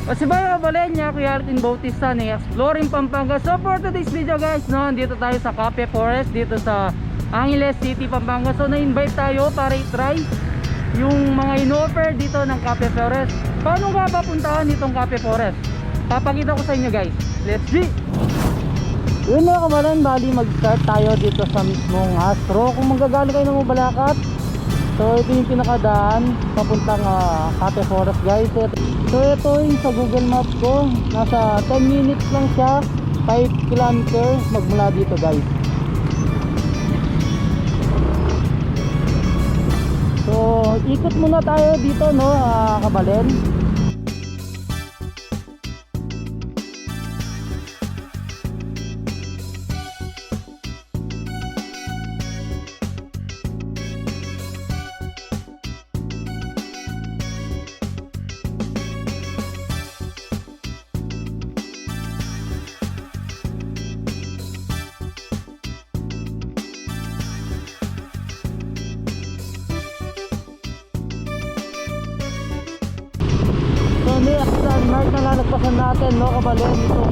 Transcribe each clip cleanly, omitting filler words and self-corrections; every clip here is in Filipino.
Kasi ba Cabalen niya, Kuya Artin Bautista ni Exploring Pampanga. So for today's video guys, no, dito tayo sa Cafe Forest dito sa Angeles City, Pampanga. So na-invite tayo para i-try yung mga in-offer dito ng Cafe Forest. Paano nga papuntahan itong Cafe Forest? Papakita ko sa inyo guys. Let's see! Yun na Cabalen, bali mag-start tayo dito sa mismong Astro. Kung manggagaling kayo ng Mabalacat, so ito yung pinakadaan papuntang Cafe Forest guys. So ito yung sa Google Maps ko, nasa 10 minutes lang siya, 5 kilometers magmula dito guys. So ikot muna tayo dito, no, Cabalen. Mark na lalagpasan natin, no, Cabalen, itong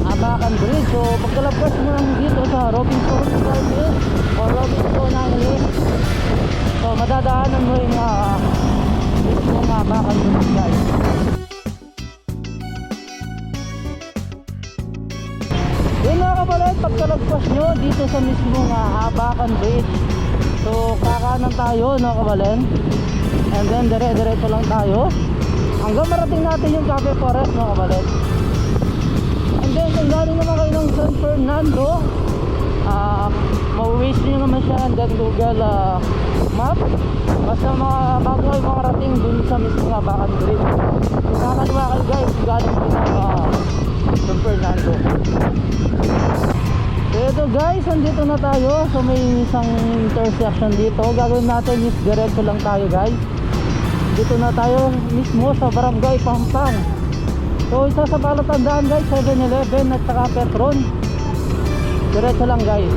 Abacan Bridge. So pagkalabas mo lang dito sa Robinson Garden o Robinson Island, so madadaanan mo yung itong Abacan Bridge guys. Yun na Cabalen, pagkalabas nyo dito sa mismong Abacan Bridge, so kakanan tayo, no, Cabalen, and then dire-diretso lang tayo hanggang marating natin yung Cafe Forest, no, Cabalen. And then kung galing naman kayo ng San Fernando, ma-waste nyo naman siya and then Google Map. Basta bago kayo makarating dun sa mismong Abacan Bridge, nakakaliwa kayo guys, galing kayo ng San Fernando. So ito guys, andito na tayo. So may isang intersection dito. Gagawin natin is diretso lang tayo guys. Dito na tayo mismo sa Barangay Pampang. So isa sa palatandaan guys, 7-Eleven at saka Petron. Diretso lang guys.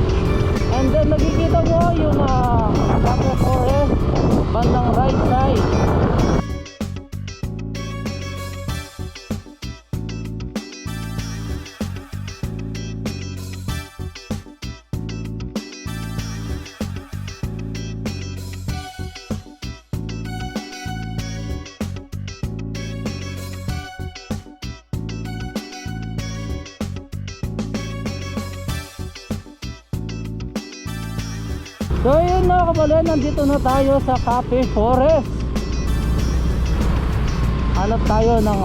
And then nakikita mo yung Cafe Forest bandang right side. So yun na Cabalen, nandito na tayo sa Cafe Forest. Hanap tayo ng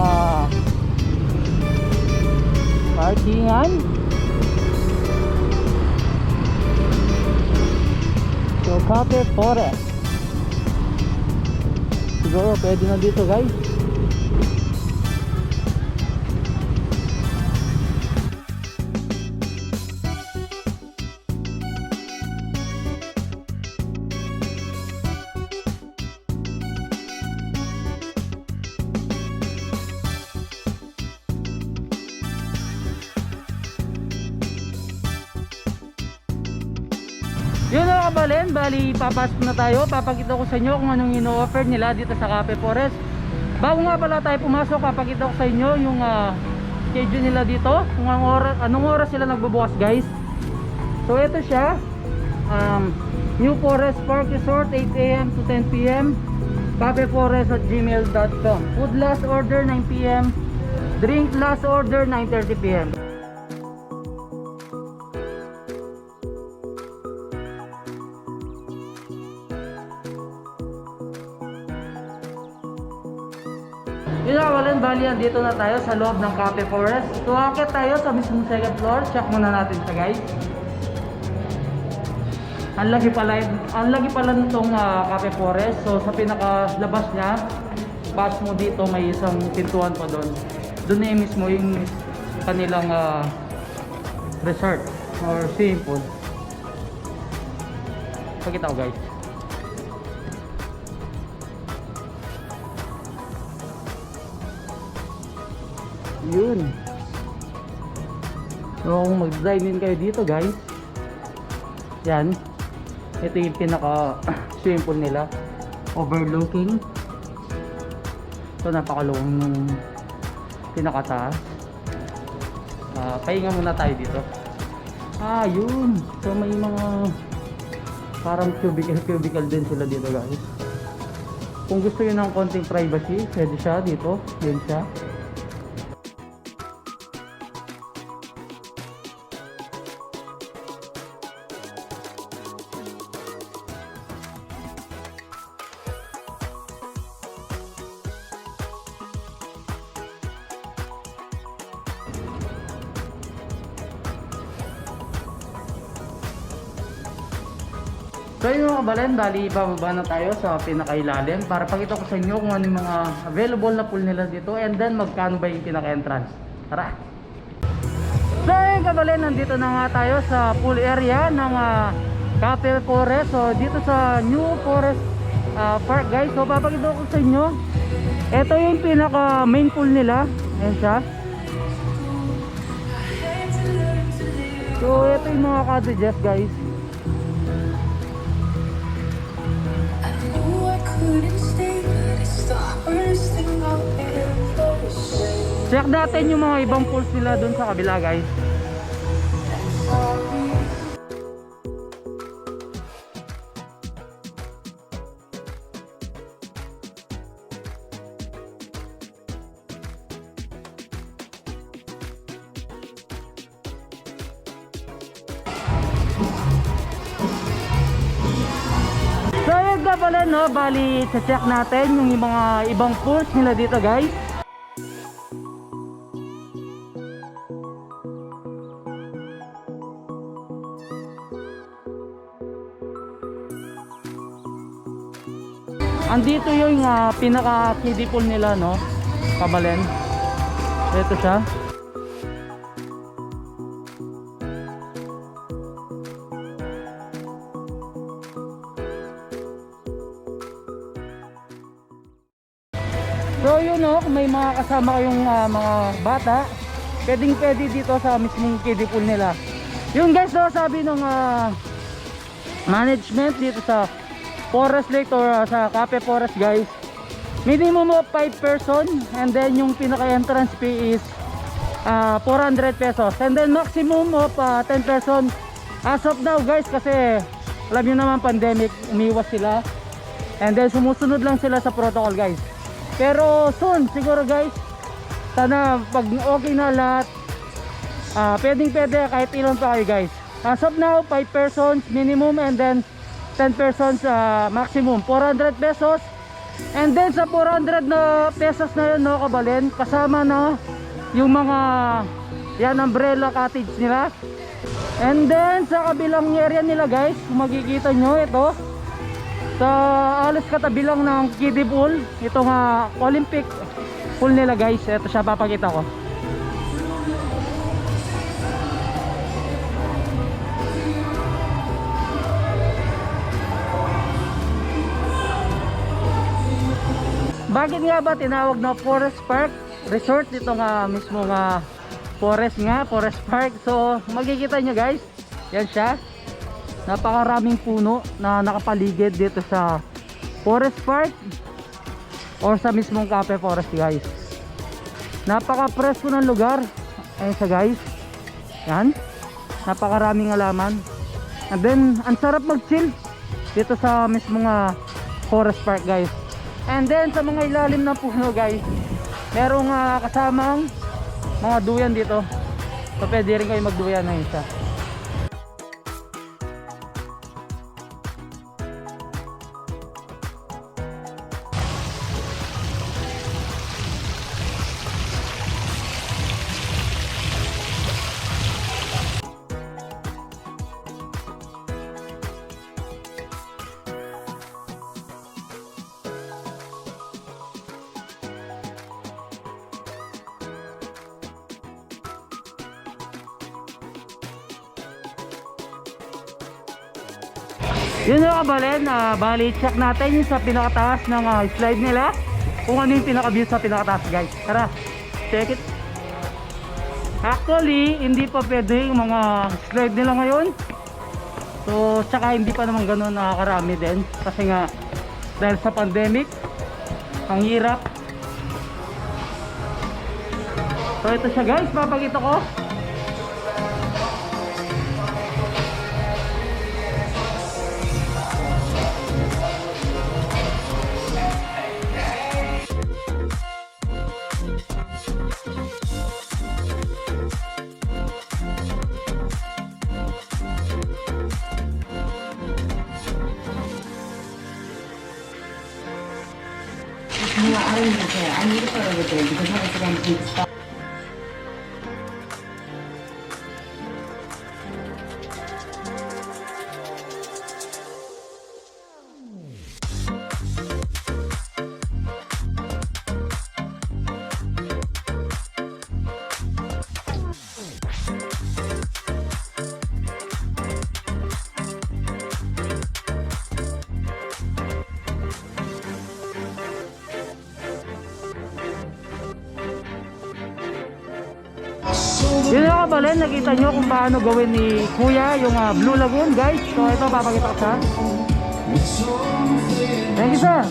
parkingan. So Cafe Forest, siguro pwede na dito guys. Yun na Cabalen, bali papasok na tayo. Papakita ko sa inyo kung anong ino-offer nila dito sa Cafe Forest. Bago nga pala tayo pumasok, papakita ko sa inyo yung schedule nila dito, kung anong oras sila nagbubukas guys. So ito siya, New Forest Park Resort, 8 AM to 10 PM, cafeforest@gmail.com. Food last order 9 PM, drink last order 9:30 PM. Yun na Cabalen, bali dito na tayo sa loob ng Cafe Forest. So akit tayo sa mismong second floor. Check muna natin siya guys. Ang lagi pala nitong Cafe Forest. So sa pinakalabas niya, pass mo dito, may isang pintuan pa doon. Doon na mismo yung kanilang resort or swimming pool. Pakita ko guys. Yun. So kung mag-drive-in kayo dito guys, yan, ito yung pinaka swimming pool nila, overlooking So napakaluwang ng pinakataas. Pahinga muna tayo dito. Yun. So may mga parang cubicle din sila dito guys. Kung gusto nyo ng konting privacy, pwede siya dito. Yan siya. So yun mga kabalen, bali bababa na tayo sa pinakailalim para pakita ko sa inyo kung ano yung mga available na pool nila dito and then magkano ba yung pinaka-entrance. Tara! So yun kabalen, nandito na nga tayo sa pool area ng Cafe Forest. So dito sa New Forest Park guys. So papakita ko sa inyo, ito yung pinaka main pool nila. Ayan siya. So ito yung mga cottages guys. Check natin yung mga ibang pools nila dun sa kabila guys. So yun ka pala no, bali check natin yung mga ibang pools nila dito guys. Andito yung pinaka kiddie pool nila no, Cabalen. Ito siya. So yun no, kung may mga kasama kayong mga bata, pwedeng-pwede dito sa mismong kiddie pool nila. Yun guys no, sabi ng management dito sa Forest Lake or sa Cafe Forest guys, minimum of 5 person and then yung pinaka entrance fee is 400 pesos and then maximum of 10 person as of now guys, kasi alam nyo naman pandemic, umiwas sila and then sumusunod lang sila sa protocol guys. Pero soon siguro guys, sana pag okay na lahat, pwedeng-pwede kahit ilan pa kayo guys. As of now 5 persons minimum and then 10 persons maximum 400 pesos and then sa 400 na pesos na yun no kabalen, kasama na yung mga yan umbrella cottage nila and then sa kabilang area nila guys, kung makikita nyo ito sa alas katabi lang ng kiddie pool, itong Olympic pool nila guys. Ito siya, papakita ko. Bakit nga ba tinawag na Forest Park Resort? Dito nga mismo nga Forest Park. So makikita nyo guys, yan siya. Napakaraming puno na nakapaligid dito sa Forest Park or sa mismong Cafe Forest guys. Napaka-presko ng lugar. Ayan siya guys. Yan. Napakaraming halaman. And then ang sarap mag-chill dito sa mismong Forest Park guys. And then sa mga ilalim ng puno guys, merong kasamang mga duyan dito. So pwede rin kayo magduyan ng isa. Yun na kabalen, bali check natin yung sa pinakataas ng slide nila, kung ano yung pinaka-view sa pinakataas guys. Tara, check it. Actually, hindi pa pwede yung mga slide nila ngayon. So, tsaka hindi pa naman ganun nakakarami din. Kasi nga, dahil sa pandemic, ang hirap So ito siya guys, papakita ko. I need to put over there because when it's going to take stuff. Yun nga Kabalen, nakita nyo kung paano gawin ni Kuya yung Blue Lagoon guys. So ito, papakita ko siya. Thank you sir.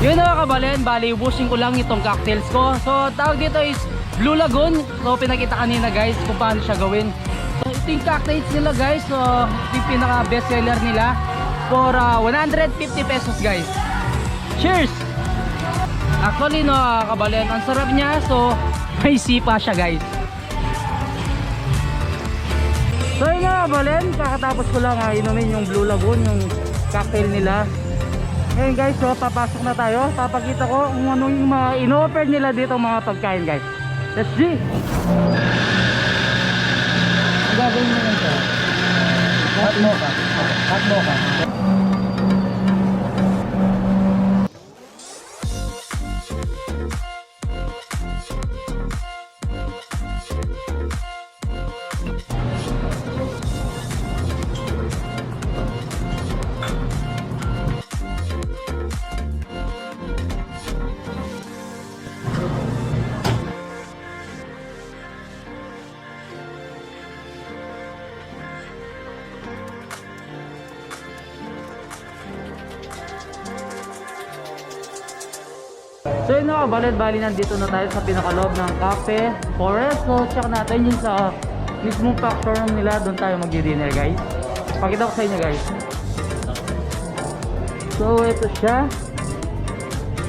Yun nga Kabalen, bali ubusin ko lang itong cocktails ko. So tawag dito is Blue Lagoon. So pinakita kanina guys kung paano siya gawin. So ito yung cocktails nila guys. So ito yung pinaka best seller nila for 150 pesos guys. Cheers! Actually no Kabalen, ang sarap niya, so may sipa siya guys. So yun nga Kabalen, kakatapos ko lang inumin yung Blue Lagoon, yung cocktail nila. Ngayon guys, so papasok na tayo, papakita ko kung ano yung mga in-offer nila dito mga pagkain guys. Let's see! Ang gagawin mo lang ito? Hot mocha. Hot mocha. So yun nga Kabalen, bali nandito na tayo sa pinakaloob ng Cafe Forest. So check natin yun sa mismong factor nila, doon tayo magdi-dinner guys. Pakita ko sa inyo guys. So ito siya.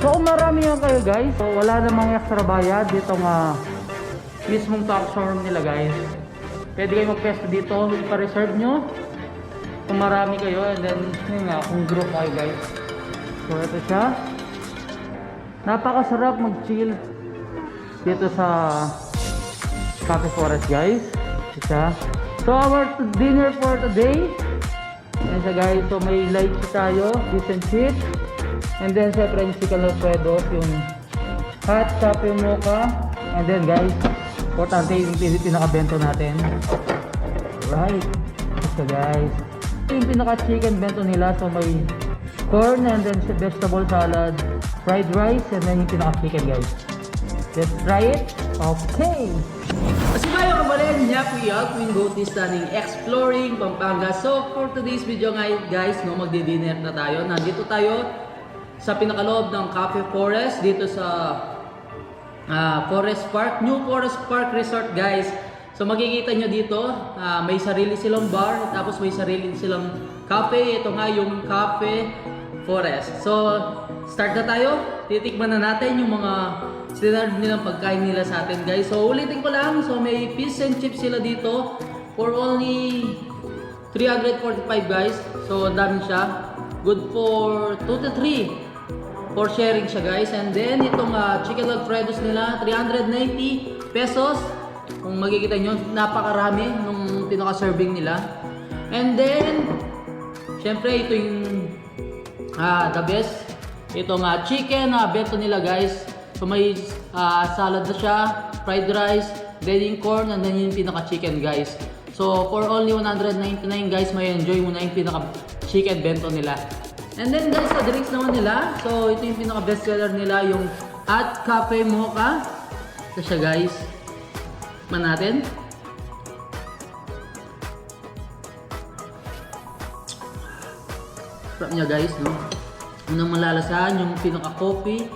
So kung marami yan kayo guys, so wala namang extra bayad dito nga mismong factor nila guys. Pwede kayo mag-pesto dito, ipa-reserve nyo kung marami kayo, and then yun nga, kung group kayo guys. So ito siya. Napakasarap mag-chill dito sa Cafe Forest guys. Isa. So our dinner for today, yan siya guys. So may light tayo, fish and chips, and then syempre yung 𝗙cie𝗹𝗹𝗄𝗏, yung hot cafe mocha, and then guys, importante yung pinaka-bento natin. Right. So guys, yung pinaka-chicken bento nila. So may corn and then vegetable salad, fried rice, and then yung pinaka-chicken guys. Let's try it. Okay. Masibay ako Kabalen, 𝗙cie𝗹𝗹𝗄𝗏𝗏 exploring Pampanga. So for today's video guys, no, magdi-dinner na tayo. Nandito tayo sa pinakaloob ng Cafe Forest dito sa Forest Park, New Forest Park Resort guys. So makikita nyo dito, may sarili silang bar, tapos may sarili silang cafe. Ito nga yung Cafe Forest. So start na tayo. Titikman na natin yung mga sinarve nilang pagkain nila sa atin guys. So ulitin ko lang, so may fish and chips sila dito for only 345 guys. So dami siya. Good for 2 to 3 for sharing siya guys. And then itong chicken alfredos nila, 390 pesos. Kung makikita nyo, napakarami nung pinaka-serving nila. And then syempre ito yung the best, itong chicken bento nila guys. So may salad na siya, fried rice, then yung corn, and then yung pinaka-chicken guys. So for only 199 guys, may enjoy mo na yung pinaka-chicken bento nila. And then guys, sa drinks naman nila, so ito yung pinaka-best seller nila, yung hot cafe mocha. Ito siya guys. Man natin. Sarap niya guys, no? Unang malalasahan yung pinaka-coffee,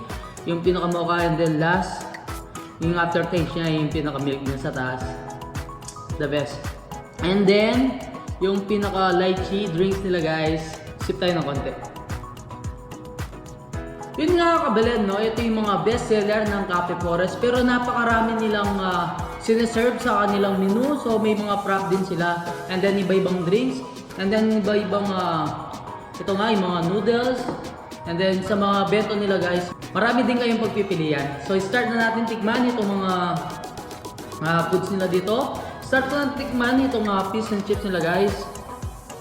yung pinaka mocha, and then last, yung aftertaste niya, yung pinaka milk niya sa taas. The best. And then, yung pinaka lychee drinks nila guys. Sip tayo ng konti. Yun nga Cabalen, no? Ito yung mga best seller ng Cafe Forest. Pero napakarami nilang sineserve sa kanilang menu. So may mga prop din sila. And then iba-ibang drinks. And then iba-ibang, ito nga, yung mga noodles. And then sa mga bento nila guys, marami din kayong pagpipilian. So start na natin tikman itong mga foods nila dito. Start na natin tikman itong fish and chips nila guys.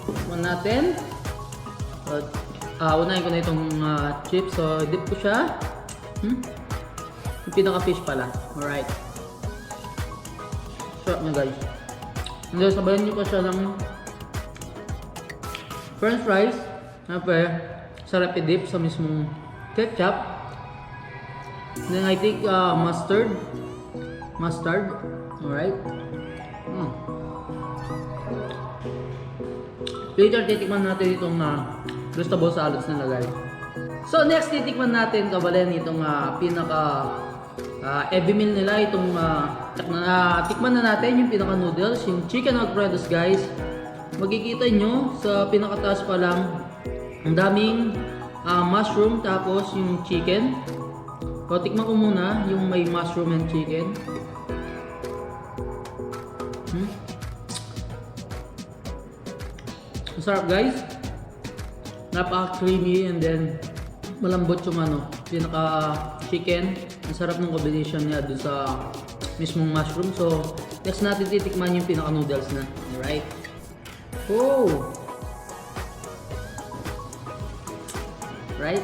Tikman natin. Unahin ko na itong chips. So dip ko siya. Yung pinaka fish pala. Alright. Sarap niya guys. And then sabayan nyo pa siya ng french fries. Siyempre, sarap i-dip sa mismong ketchup. Then I think mustard. Alright. Later titikman natin itong vegetable salads nila guys. So next titikman natin Cabalen itong pinaka heavy meal nila, itong tikman na natin yung pinaka noodles, yung chicken alfredos guys. Makikita nyo sa pinakataas pa lang ang daming mushroom, tapos yung chicken. So tikman ko muna yung may mushroom and chicken. Masarap guys. Napaka-creamy, and then malambot yung pinaka chicken. Ang sarap ng combination niya dun sa mismong mushroom. So next natin titikman yung pinaka noodles na. Alright. Oh! Right?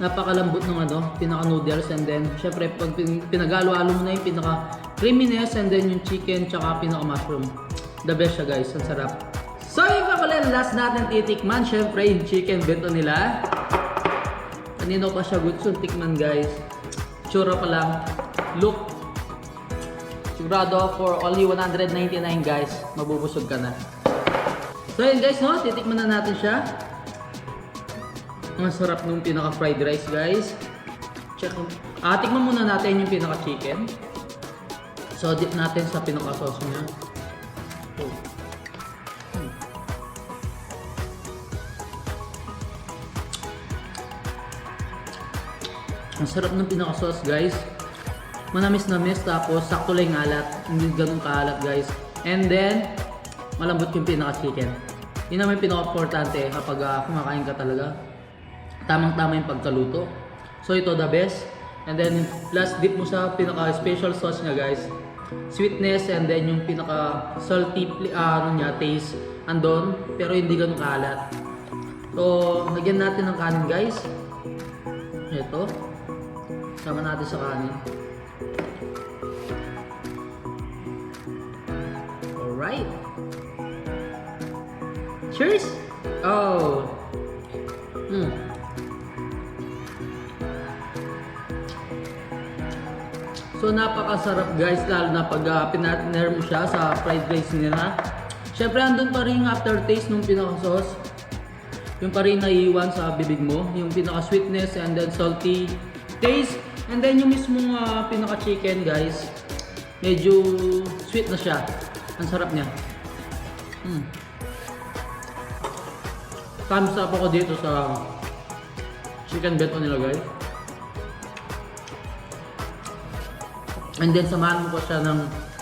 Napakalambot ng pinaka noodles, and then syempre pag pinagalo-halo mo na yung pinaka creaminess, and then yung chicken tsaka pinaka mushroom. The best siya guys, ang sarap. So yung Cabalen, last natin titikman syempre yung chicken bento nila. Kanino pa siya gusto tikman guys. Tsura pa lang. Look. Sigurado for only 199 guys, mabubusog ka na. So yun guys, no, titikman na natin siya. Ang sarap nung pinaka fried rice guys. Check. Tikman muna natin yung pinaka chicken. So dip natin sa pinaka sauce niya. Ang sarap ng pinaka sauce guys. Manamis-namis, tapos sakto lang yung alat. Hindi ganun kaalat guys. And then malambot yung pinaka chicken. Yun naman yung pinaka-importante kapag kumakain ka talaga. Tamang-tama yung pagkaluto. So ito the best. And then last dip mo sa pinaka special sauce niya guys. Sweetness, and then yung pinaka salty taste andon, pero hindi ganun kaalat. So lagyan natin ng kanin guys. Ito. Sama natin sa kanin. Alright. Cheers! Oh! So napakasarap guys, lalo na pag pinatner mo siya sa fried rice nila. Syempre andun pa rin yung aftertaste ng pinaka sauce. Yung pa rin naiiwan sa bibig mo, yung pinaka sweetness and then salty taste. And then yung mismong pinaka chicken guys, medyo sweet na siya. Ang sarap niya. Thumbs up ako dito sa chicken bento nila guys. And then samahan mo pa siya ng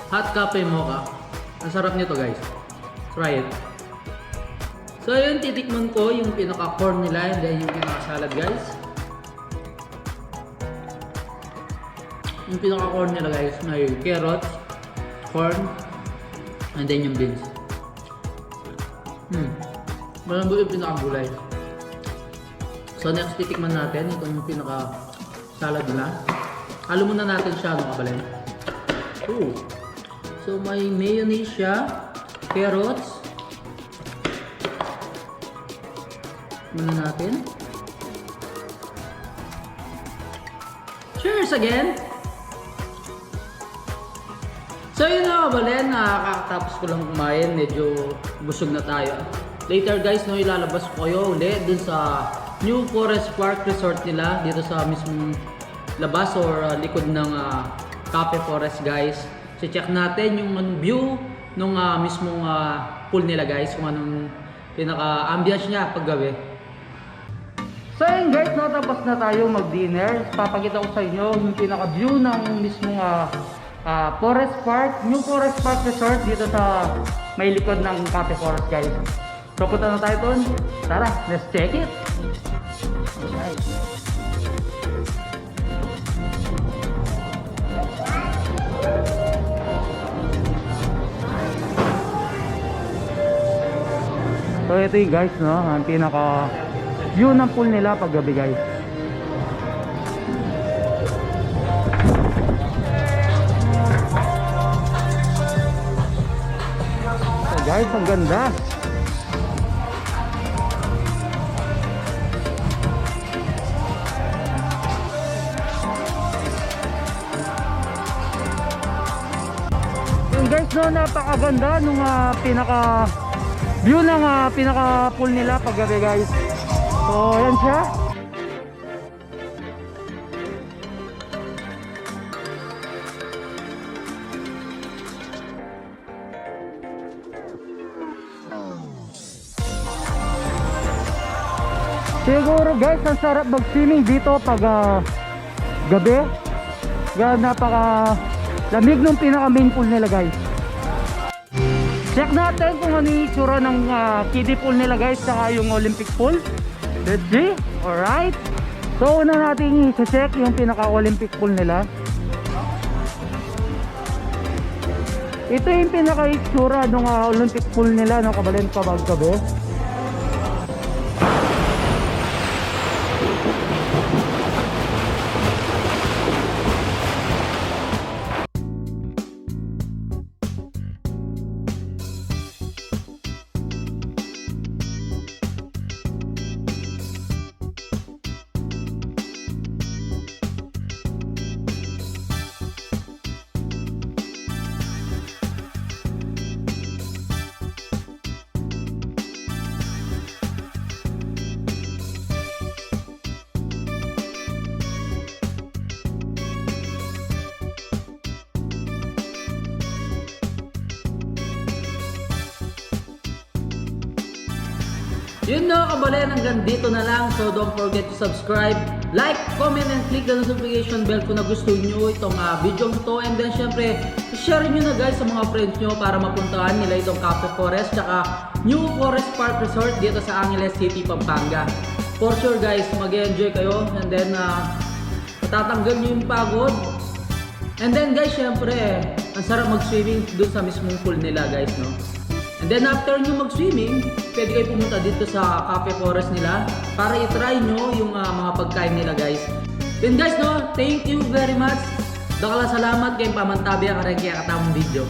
hot cafe mocha. Ang sarap nito guys. Try it. So yun, titikman ko yung pinaka corn nila, and then yung pinaka salad guys. Yung pinaka corn nila guys, may carrots, corn, and then yung beans. Malambot yung pinaka gulay. So next titikman natin itong pinaka salad nila. Halo muna natin siya, Cabalen. So may mayonnaise siya, carrots. Muna natin. Cheers again! So yun na Cabalen, kakatapos ko lang kumain, medyo busog na tayo. Later guys, no, ilalabas ko kayo ulit dun sa New Forest Park Resort nila dito sa mismong labas or likod ng Cafe Forest guys. So check natin yung view nung mismong pool nila guys, kung anong pinaka-ambience niya paggabi. So yun guys, no, tapos na tayo mag-dinner. Papakita ko sa inyo yung pinaka-view ng mismong Forest Park, New Forest Park Resort dito sa may likod ng Cafe Forest guys. So punta na tayo dun. Tara, let's check it. Alright. So ito yung guys, no, ang pinaka view ng pool nila pag gabi guys. So guys, ang ganda. Yung guys, no, napakaganda nung pinaka view ng pinaka pool nila pag gabi guys. So yan siya. Siguro guys, ang sarap mag-swimming dito pag gabi. Napaka lamig ng pinaka main pool nila guys. Check natin kung ano yung itsura ng kiddie pool nila guys, saka yung Olympic pool. Let's see. Alright. So una natin i-check yung pinaka Olympic pool nila. Ito yung pinaka itsura ng Olympic pool nila ng Cabalen kapag gabi. Yun na Cabalen, hanggang dito na lang. So don't forget to subscribe, like, comment, and click the notification bell kung nagustuhan nyo itong video to. And then syempre, share nyo na guys sa mga friends nyo para mapuntahan nila itong Cafe Forest tsaka New Forest Park Resort dito sa Angeles City, Pampanga. For sure guys, mag-enjoy kayo and then matatanggal nyo yung pagod. And then guys, syempre, ang sarap mag-swimming doon sa mismong pool nila guys, no? And then after nyo mag-swimming, pwede kayo pumunta dito sa Cafe Forest nila para i-try nyo yung mga pagkain nila guys. Then guys, no, thank you very much. Dakala salamat kay pamantabi ang kaya katamang video.